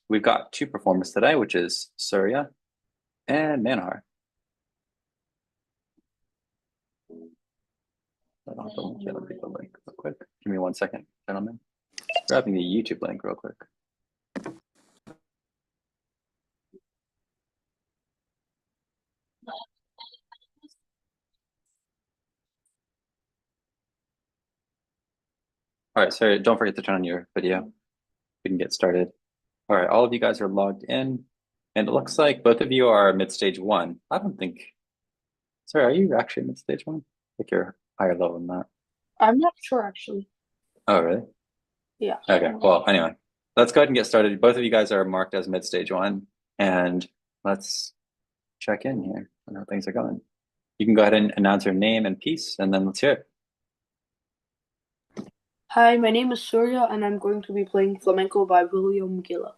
we've got two performers today, which is Surya and Manhar. I'll have to link the other people link real quick. Give me 1 second, gentlemen. Grabbing the YouTube link real quick. All right, sorry, don't forget to turn on your video. We can get started. All right, all of you guys are logged in, and it looks like both of you are mid-stage 1. I don't think, sorry, are you actually mid-stage 1? I think you're higher level than that. I'm not sure actually. Oh, really? Yeah. Okay, well, anyway, let's go ahead and get started. Both of you guys are marked as mid-stage 1, and let's check in here on how things are going. You can go ahead and announce your name and piece, and then let's hear it. Hi, my name is Surya, and I'm going to be playing Flamenco by William Gilla.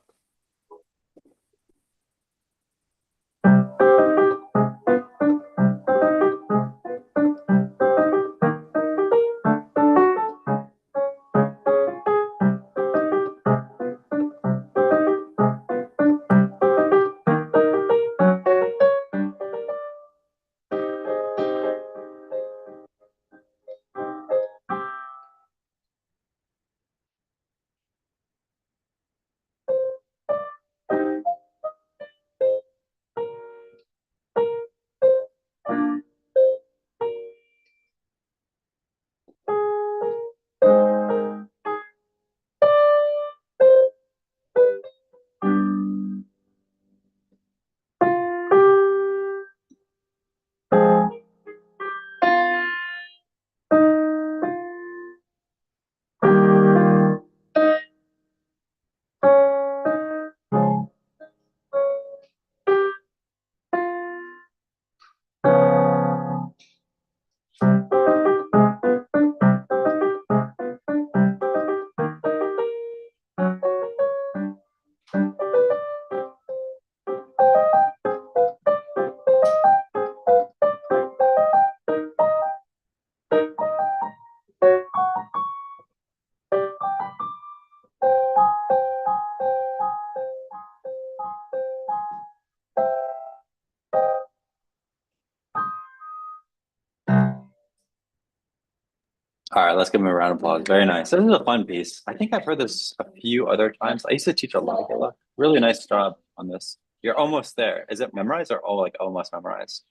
All right, let's give him a round of applause. Very nice. This is a fun piece. I think I've heard this a few other times. I used to teach a lot of Gila. Really nice job on this. You're almost there. Is it memorized or like almost memorized?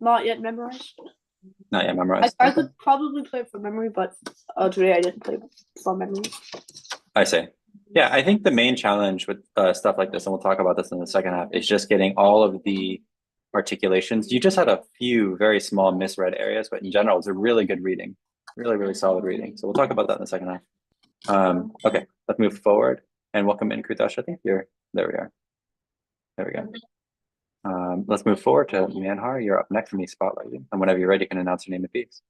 Not yet memorized. Not yet memorized. I could probably play it from memory, but today I didn't play from memory. I see. Yeah, I think the main challenge with stuff like this, and we'll talk about this in the second half, is just getting all of the articulations. You just had a few very small misread areas, but in general, it's a really good reading, really, really solid reading. So we'll talk about that in the second half. Okay, let's move forward and welcome in Krutash. I think you're, there we are. There we go. Let's move forward to Manhar. You're up next for me spotlighting. And whenever you're ready, you can announce your name and piece.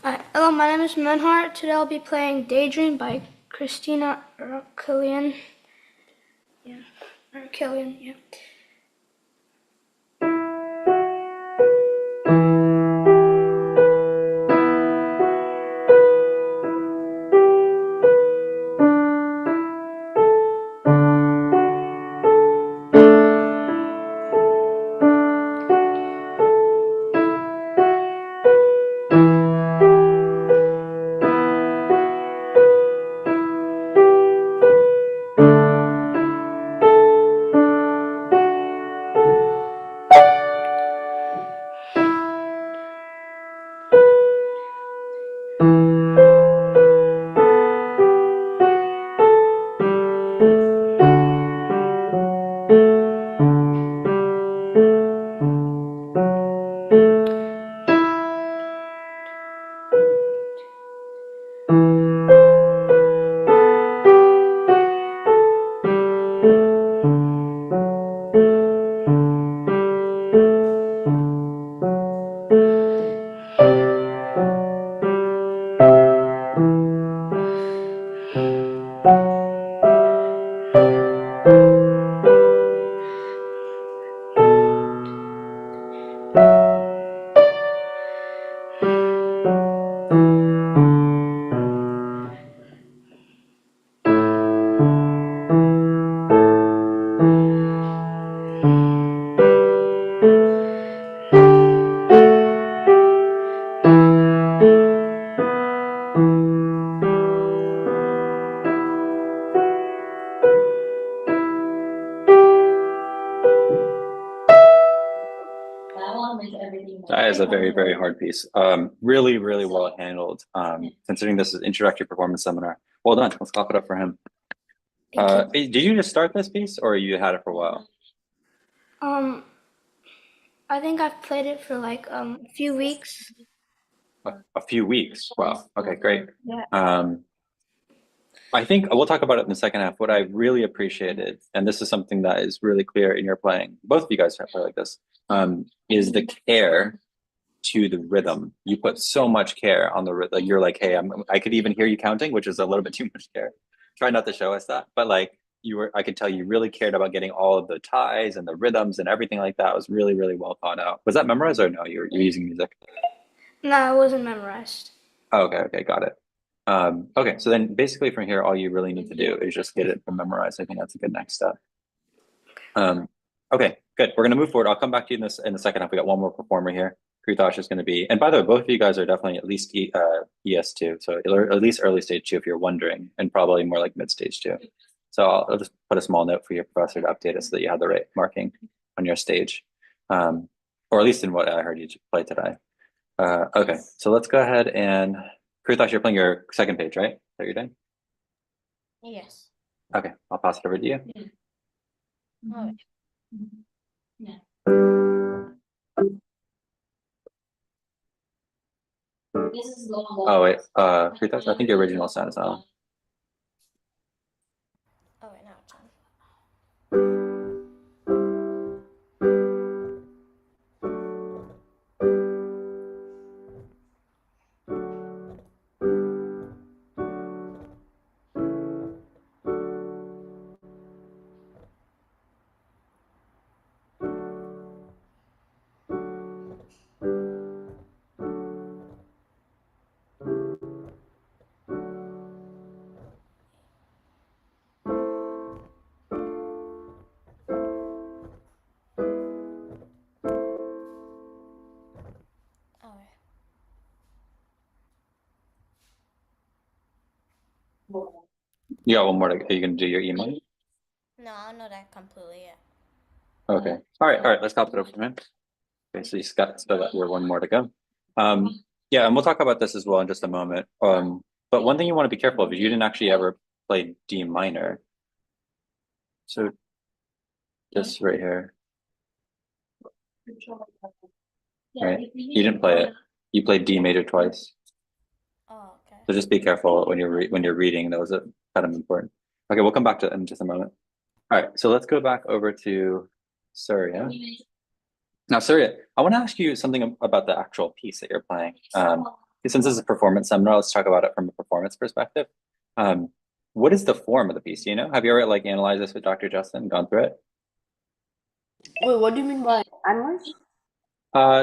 Hello, my name is Manhart. Today I'll be playing Daydream by Christina Urquelian. Yeah. a very, very hard piece. Really, really well handled. Considering this is introductory performance seminar. Well done. Let's clap it up for him. Thank you. Did you just start this piece or you had it for a while? I think I've played it for like a few weeks. A few weeks. Wow. Okay, great. Yeah. I think we'll talk about it in the second half. What I really appreciated, and this is something that is really clear in your playing, both of you guys play like this, is the care to the rhythm. You put so much care on the rhythm. Like you're like, hey, I could even hear you counting, which is a little bit too much care. Try not to show us that, but like I could tell you really cared about getting all of the ties and the rhythms and everything like that. It was really, really well thought out. Was that memorized or no? You're using music. No, it wasn't memorized. Oh, okay, got it. Okay, so then basically from here, all you really need to do is just get it memorized. I think that's a good next step. Okay, good. We're gonna move forward. I'll come back to you in the second half. We got one more performer here. Kritosh is gonna be, and by the way, both of you guys are definitely at least ES2, so at least early stage 2 if you're wondering, and probably more like mid stage 2. So I'll just put a small note for your professor to update us so that you have the right marking on your stage, or at least in what I heard you play today. Okay, so let's go ahead and Kritosh, you're playing your second page, right? That you're doing? Yes. Okay, I'll pass it over to you. All right. Yeah. This is long. Oh wait, Kritosh, I think your original sound is on. Oh wait, now it's on. All right. You got one more are you gonna do your email? No, I don't know that completely yet. Okay. All right, let's top it over from him. Okay, so you still got your one more to go. Yeah, and we'll talk about this as well in just a moment. But one thing you want to be careful of is you didn't actually ever play D minor. So this right here, right? You didn't play it. You played D major twice. Oh, okay. So just be careful when you're reading. Those are kind of important. Okay, we'll come back to it in just a moment. All right, so let's go back over to Surya. Now, Surya, I want to ask you something about the actual piece that you're playing. Since this is a performance seminar, let's talk about it from a performance perspective. What is the form of the piece? Do you know? Have you ever like analyzed this with Dr. Justin, gone through it? Wait, what do you mean by analyze?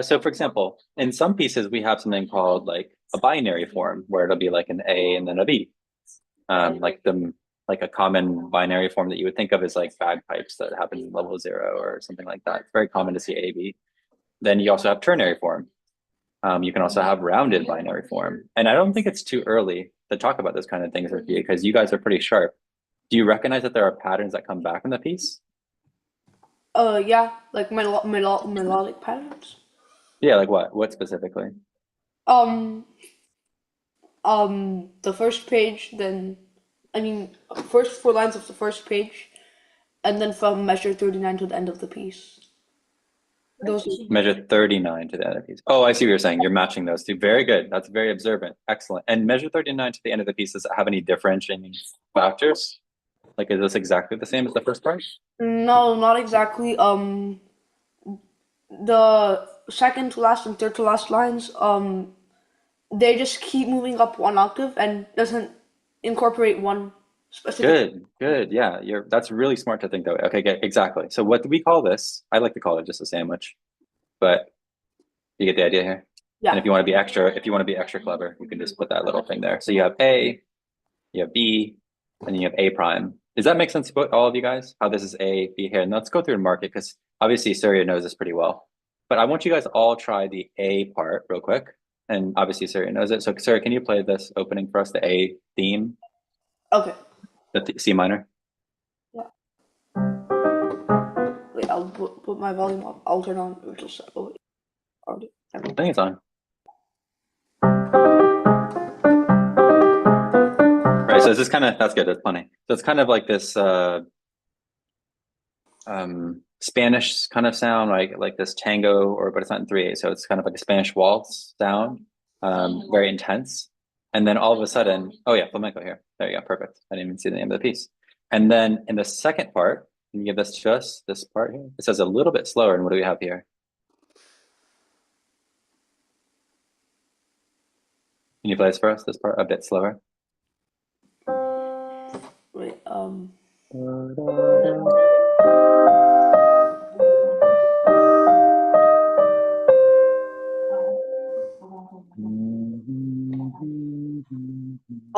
So for example, in some pieces, we have something called like a binary form where it'll be like an A and then a B. Like a common binary form that you would think of as like bagpipes that happens in level 0 or something like that. It's very common to see A, B. Then you also have ternary form. You can also have rounded binary form. And I don't think it's too early to talk about those kind of things with you because you guys are pretty sharp. Do you recognize that there are patterns that come back in the piece? Yeah, like melodic patterns. Yeah, like what? What specifically? Um, the first page, then, I mean, first 4 lines of the first page, and then from measure 39 to the end of the piece. Those. Measure 39 to the end of the piece. Oh, I see what you're saying. You're matching those two. Very good. That's very observant. Excellent. And measure 39 to the end of the piece, does it have any differentiating factors? Like, is this exactly the same as the first part? No, not exactly. The second to last and third to last lines, they just keep moving up 1 octave and doesn't incorporate one specific. Good. Yeah, that's really smart to think that way. Okay, exactly. So what do we call this? I like to call it just a sandwich, but you get the idea here. Yeah. And if you want to be extra clever, you can just put that little thing there. So you have A, you have B, and then you have A prime. Does that make sense to all of you guys? How this is A, B here? And let's go through and mark it because obviously Surya knows this pretty well. But I want you guys all try the A part real quick. And obviously Surya knows it. So Surya, can you play this opening for us, the A theme? Okay. The C minor? Yeah. Wait, I'll put my volume up. I'll turn on virtual set. Oh, wait. Already. I think it's on. Right, so this is kind of, that's good, that's funny. So it's kind of like this Spanish kind of sound, like this tango, or but it's not in 3/8, so it's kind of like a Spanish waltz sound, very intense. And then all of a sudden, oh yeah, flamenco here. There you go, perfect. I didn't even see the name of the piece. And then in the second part, can you give this to us, this part here? It says a little bit slower, and what do we have here? Can you play this for us, this part a bit slower? Wait, oh,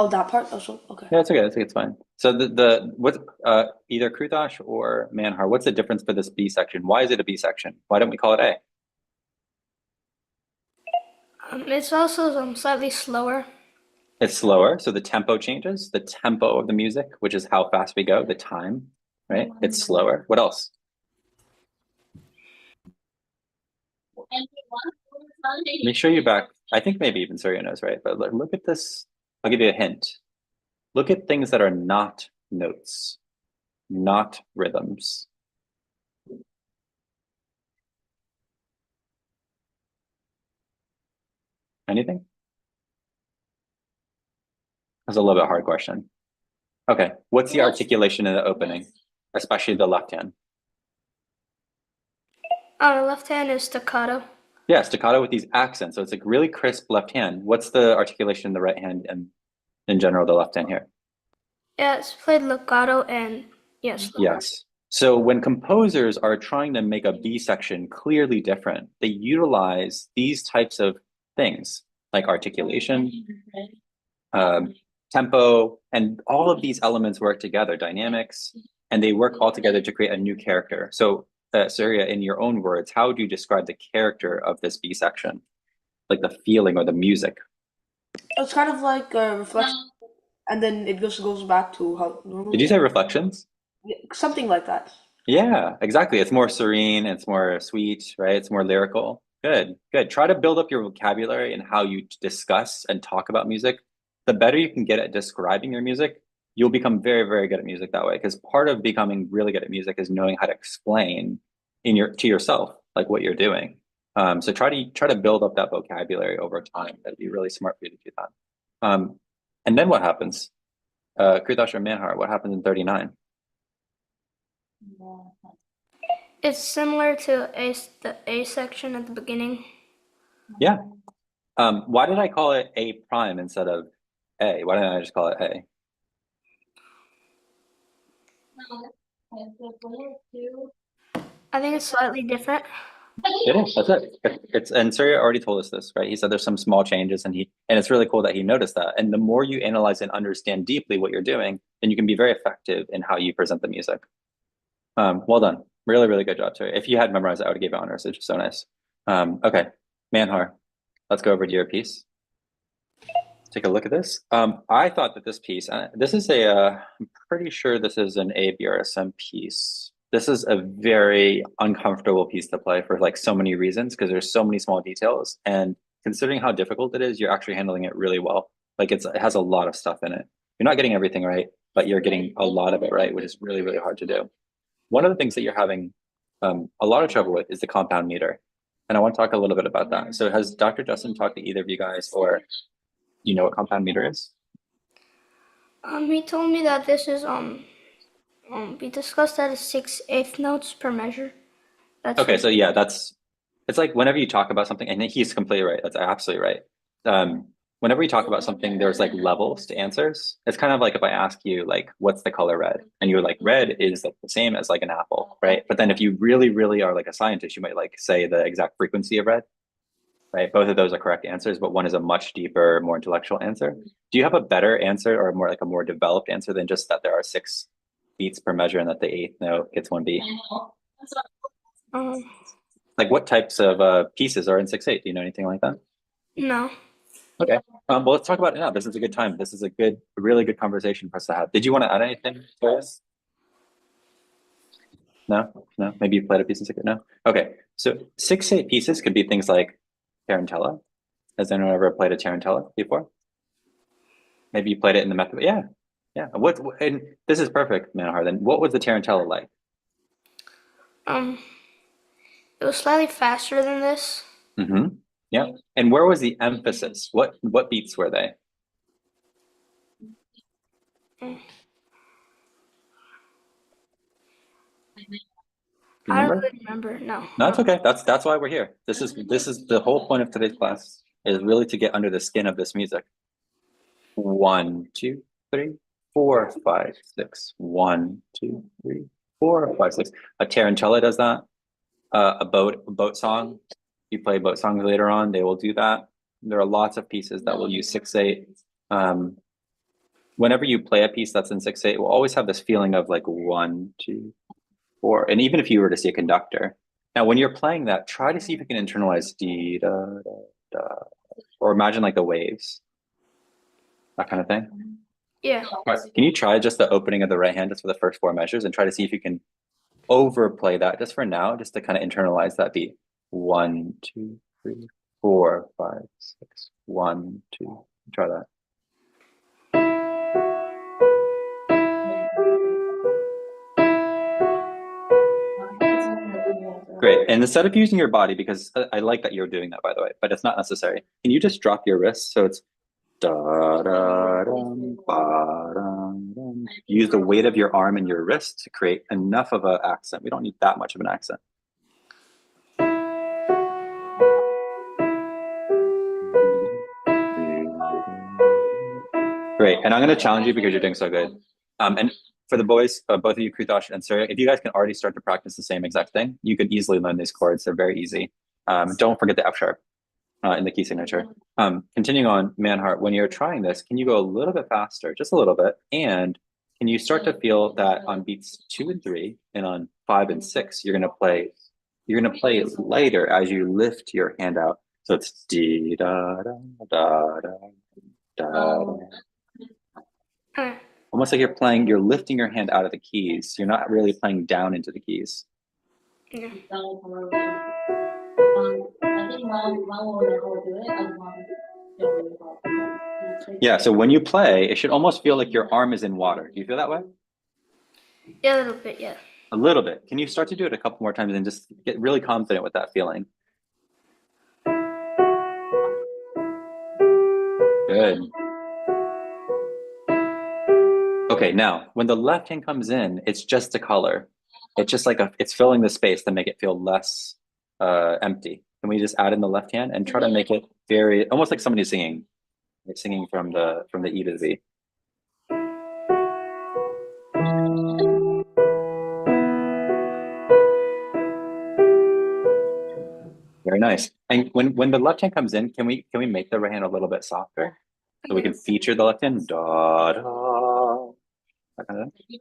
that part also, okay. Yeah, it's okay. I think it's fine. So the what either Krutosh or Manhar, what's the difference for this B section? Why is it a B section? Why don't we call it A? It's also slightly slower. It's slower, so the tempo changes, the tempo of the music, which is how fast we go, the time, right? It's slower. What else? Make sure you back. I think maybe even Surya knows, right? But look at this. I'll give you a hint. Look at things that are not notes, not rhythms. Anything? That's a little bit hard question. Okay, what's the articulation in the opening, especially the left hand? On the left hand is staccato. Yeah, staccato with these accents. So it's like really crisp left hand. What's the articulation in the right hand and in general the left hand here? Yeah, it's played legato and yes. Yes. So when composers are trying to make a B section clearly different, they utilize these types of things like articulation, tempo, and all of these elements work together, dynamics, and they work all together to create a new character. So Surya, in your own words, how would you describe the character of this B section? Like the feeling or the music? It's kind of like a reflection, and then it just goes back to how normal. Did you say reflections? Something like that. Yeah, exactly. It's more serene, it's more sweet, right? It's more lyrical. Good, good. Try to build up your vocabulary and how you discuss and talk about music. The better you can get at describing your music, you'll become very, very good at music that way. Because part of becoming really good at music is knowing how to explain to yourself like what you're doing. So try to build up that vocabulary over time. That'd be really smart for you to do that. And then what happens? Kritash or Manhar, what happens in 39? It's similar to the A section at the beginning. Yeah. Why did I call it A prime instead of A? Why didn't I just call it A? I think it's slightly different. It is. That's it. It's and Surya already told us this, right? He said there's some small changes, and it's really cool that he noticed that. And the more you analyze and understand deeply what you're doing, then you can be very effective in how you present the music. Well done. Really, really good job, Surya. If you had memorized it, I would have given honors. It's just so nice. Okay, Manhar, let's go over to your piece. Take a look at this. I thought that this piece, this is I'm pretty sure this is an ABRSM piece. This is a very uncomfortable piece to play for like so many reasons, because there's so many small details. And considering how difficult it is, you're actually handling it really well. Like it has a lot of stuff in it. You're not getting everything right, but you're getting a lot of it right, which is really, really hard to do. One of the things that you're having a lot of trouble with is the compound meter. And I want to talk a little bit about that. So has Dr. Justin talked to either of you guys, or you know what compound meter is? He told me that this is we discussed that as 6/8 notes per measure. That's okay. So yeah, it's like whenever you talk about something, and he's completely right. That's absolutely right. Whenever we talk about something, there's like levels to answers. It's kind of like if I ask you like, what's the color red? And you're like, red is like the same as like an apple, right? But then if you really, really are like a scientist, you might like say the exact frequency of red, right? Both of those are correct answers, but one is a much deeper, more intellectual answer. Do you have a better answer, or more like a more developed answer than just that there are 6 beats per measure and that the 8th note gets 1 beat? Like what types of pieces are in 6/8? Do you know anything like that? No. Okay. Well, let's talk about it now. This is a good time. This is a really good conversation for us to have. Did you want to add anything to this? No? Maybe you played a piece in 6/8? No? Okay. So 6/8 pieces could be things like tarantella? Has anyone ever played a tarantella before? Maybe you played it in the method. Yeah, yeah. And this is perfect, Manhar. Then what was the tarantella like? It was slightly faster than this. Mm-hmm. Yeah. And where was the emphasis? What beats were they? I don't Remember? really remember. No. No, it's okay. That's why we're here. This is the whole point of today's class is really to get under the skin of this music. 1, 2, 3, 4, 5, 6. 1, 2, 3, 4, 5, 6. A tarantella does that. A boat song. You play boat songs later on, they will do that. There are lots of pieces that will use 6/8. Whenever you play a piece that's in 6/8, it will always have this feeling of like 1, 2, 4. And even if you were to see a conductor, now when you're playing that, try to see if you can internalize D, da, da, da, or imagine like the waves, that kind of thing. Yeah. Can you try just the opening of the right hand just for the first 4 measures and try to see if you can overplay that just for now, just to kind of internalize that beat. 1, 2, 3, 4, 5, 6. 1, 2. Try that. Great. And instead of using your body, because I like that you're doing that, by the way, but it's not necessary. Can you just drop your wrists so it's da da dum, ba, dum, dum. Use the weight of your arm and your wrist to create enough of an accent. We don't need that much of an accent. Great. And I'm going to challenge you because you're doing so good. And for the boys, both of you, Kritosh and Surya, if you guys can already start to practice the same exact thing, you can easily learn these chords. They're very easy. Don't forget the F sharp in the key signature. Continuing on, Manhart, when you're trying this, can you go a little bit faster, just a little bit? And can you start to feel that on beats 2 and 3 and on 5 and 6, you're going to play lighter as you lift your hand out. So it's dee da da da da da. Almost like you're lifting your hand out of the keys. You're not really playing down into the keys. Yeah. Yeah, so when you play, it should almost feel like your arm is in water. Do you feel that way? Yeah, a little bit, yeah. A little bit. Can you start to do it a couple more times and just get really confident with that feeling? Good. Okay, now when the left hand comes in, it's just a color. It's just like it's filling the space to make it feel less empty. Can we just add in the left hand and try to make it very almost like somebody singing, like singing from the E to the V. Very nice. And when the left hand comes in, can we make the right hand a little bit softer so we can feature the left hand? Da da. That kind of thing.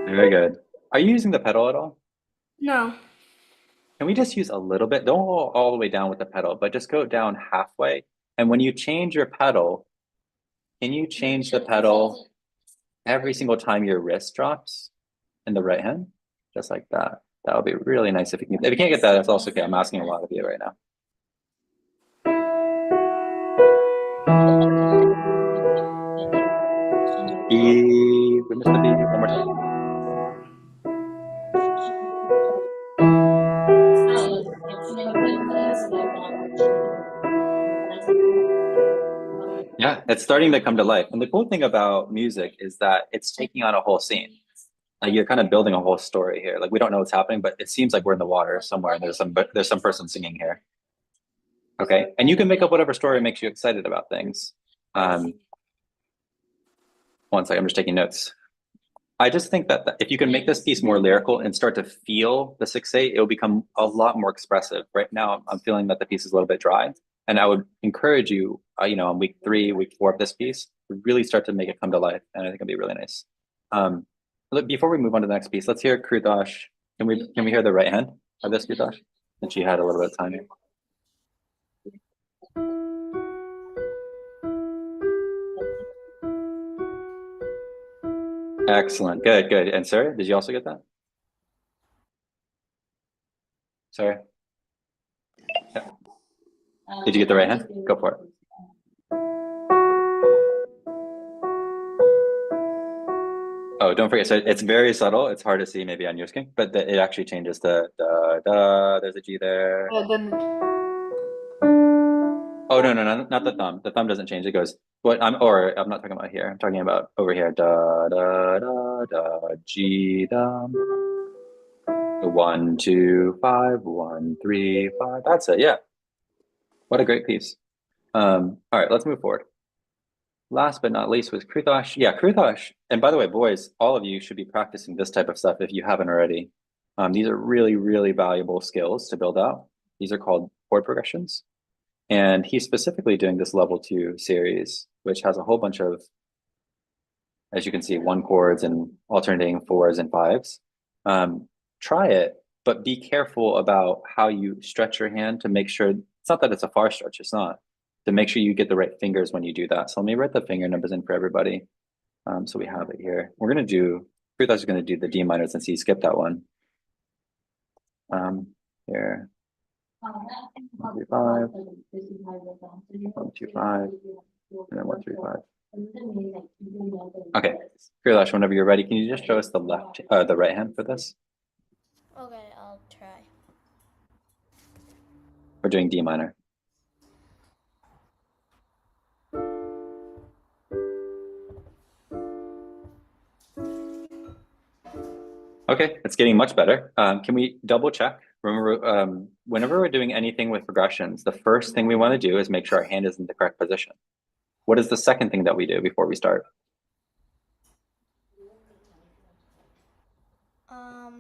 Very good. Are you using the pedal at all? No. Can we just use a little bit? Don't go all the way down with the pedal, but just go down halfway. And when you change your pedal, can you change the pedal every single time your wrist drops in the right hand? Just like that. That would be really nice if you can. If you can't get that, that's also okay. I'm asking a lot of you right now. E, we missed the B. One more time. Yeah, it's starting to come to life. And the cool thing about music is that it's taking on a whole scene. Like you're kind of building a whole story here. Like we don't know what's happening, but it seems like we're in the water somewhere. And there's some person singing here. Okay, and you can make up whatever story makes you excited about things. One second, I'm just taking notes. I just think that if you can make this piece more lyrical and start to feel the 6/8, it will become a lot more expressive. Right now, I'm feeling that the piece is a little bit dry, and I would encourage you, on week 3, week 4 of this piece, to really start to make it come to life, and I think it'll be really nice. Look, before we move on to the next piece, let's hear Kritosh. Can we hear the right hand of this, Kritosh? And she had a little bit of time here. Excellent. Good, good. And Sarah, did you also get that? Sorry. Yeah. Did you get the right hand? Go for it. Oh, don't forget. So it's very subtle. It's hard to see maybe on your screen, but it actually changes the da da. There's a G there. Then Oh no, no, no, not the thumb. The thumb doesn't change. It goes. What I'm not talking about here. I'm talking about over here. Da da da da G da. 1 2 5 1 3 5. That's it. Yeah. What a great piece. All right, let's move forward. Last but not least was Kruthosh. Yeah, Kruthosh. And by the way, boys, all of you should be practicing this type of stuff if you haven't already. These are really, really valuable skills to build out. These are called chord progressions. And he's specifically doing this level 2 series, which has a whole bunch of, as you can see, 1 chords and alternating 4s and 5s. Try it, but be careful about how you stretch your hand to make sure, it's not that it's a far stretch, it's not, to make sure you get the right fingers when you do that. So let me write the finger numbers in for everybody. So we have it here. We're going to do, Kruthosh is going to do the D minor since he skipped that one. Here. 1 3 5, 1 2 5, and then 1 3 5. Okay, Kruthosh, whenever you're ready, can you just show us the the right hand for this? Okay, I'll try. We're doing D minor. Okay, it's getting much better. Can we double check? Remember, whenever we're doing anything with progressions, the first thing we want to do is make sure our hand is in the correct position. What is the second thing that we do before we start?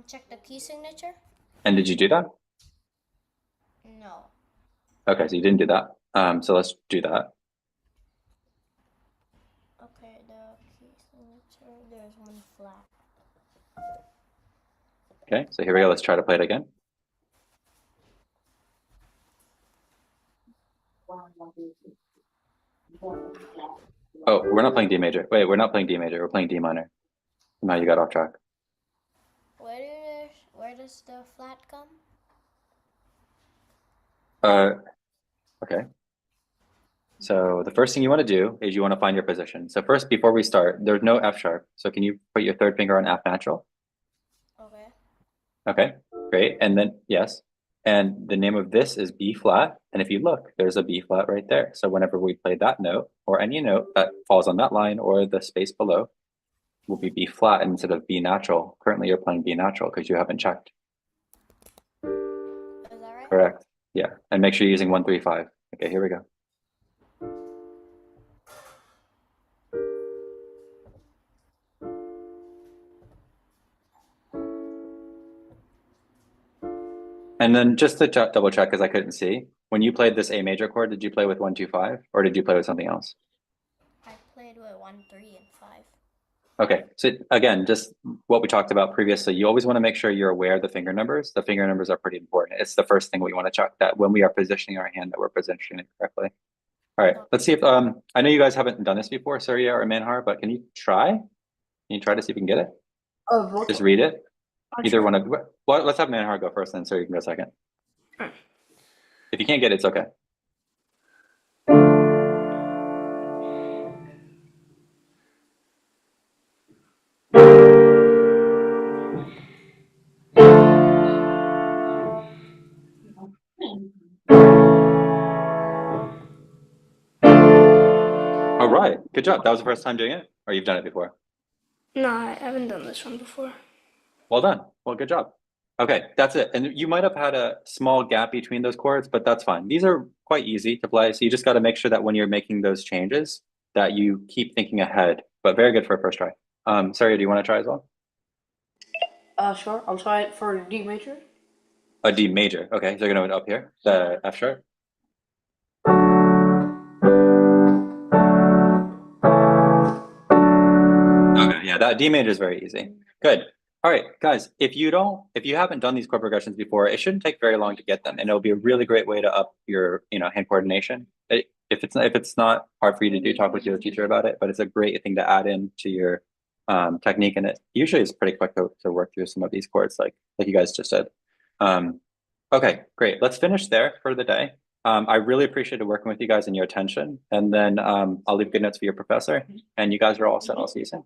Check the key signature. And did you do that? No. Okay, so you didn't do that. So let's do that. Okay, the key signature. There's one flat. Okay, so here we go. Let's try to play it again. Oh, we're not playing D major. Wait, we're not playing D major. We're playing D minor. Now you got off track. Where does the flat come? Okay. So the first thing you want to do is you want to find your position. So first, before we start, there's no F sharp. So can you put your third finger on F natural? Okay. Okay, great. And then, yes. And the name of this is B flat. And if you look, there's a B flat right there. So whenever we play that note or any note that falls on that line or the space below will be B flat instead of B natural. Currently you're playing B natural because you haven't checked. Is that right? Correct. Yeah. And make sure you're using 1 3 5. Okay, here we go. And then just to double check, because I couldn't see, when you played this A major chord, did you play with 1 2 5 or did you play with something else? I played with 1 3 and 5. Okay, so again, just what we talked about previously, you always want to make sure you're aware of the finger numbers. The finger numbers are pretty important. It's the first thing we want to check, that when we are positioning our hand, that we're positioning it correctly. All right, let's see if, I know you guys haven't done this before, Surya or Manhar, but can you try? Can you try to see if you can get it? Just read it. Either one of, well, let's have Manhar go first, then Surya you can go second. Sure. If you can't get it, it's okay. All right, good job. That was the first time doing it, or you've done it before? No, I haven't done this one before. Well done. Well, good job. Okay, that's it. And you might have had a small gap between those chords, but that's fine. These are quite easy to play. So you just got to make sure that when you're making those changes, that you keep thinking ahead. But very good for a first try. Sarah, do you want to try as well? Sure. I'll try it for D major. A D major. Okay, so you're going to up here, the F sharp. Okay, yeah, that D major is very easy. Good. All right, guys, if you haven't done these chord progressions before, it shouldn't take very long to get them, and it'll be a really great way to up your, hand coordination. If it's not hard for you to do, talk with your teacher about it, but it's a great thing to add in to your technique, and it usually is pretty quick to work through some of these chords, like you guys just did. Okay, great. Let's finish there for the day. I really appreciated working with you guys and your attention. And then I'll leave good notes for your professor. And you guys are all set. I'll see you soon.